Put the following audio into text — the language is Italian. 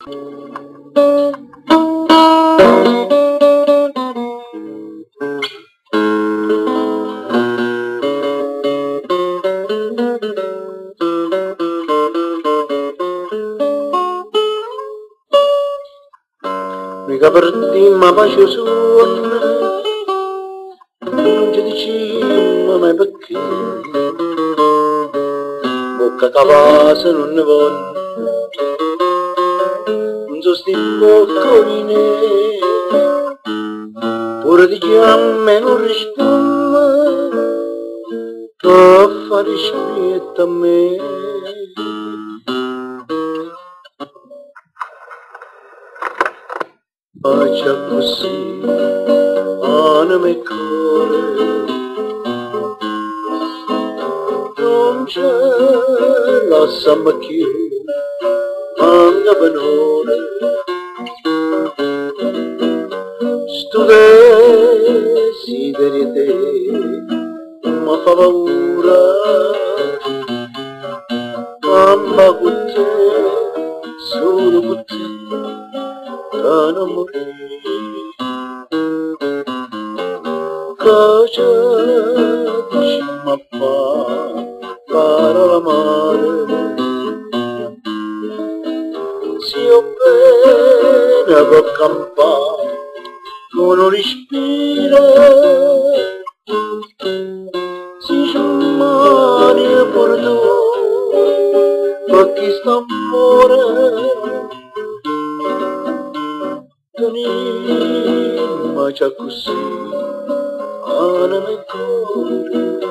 Mica per te ma pace suona, non ci diciamo mai perché, bocca cavasa non ne vuole, non so sti boccoline, pure di chiamme non risponde, a fare spietta a me. Faccia così, anima e cuore, non c'è la samba più, manca benore. Studessi di te, ma fa paura, mamma con te, solo con te. Non morire, cosa ma fa parola male, si io bene può campare con un respiro, si sciumani e portò per chi sta amore. Ma c'è così, anima e cuore.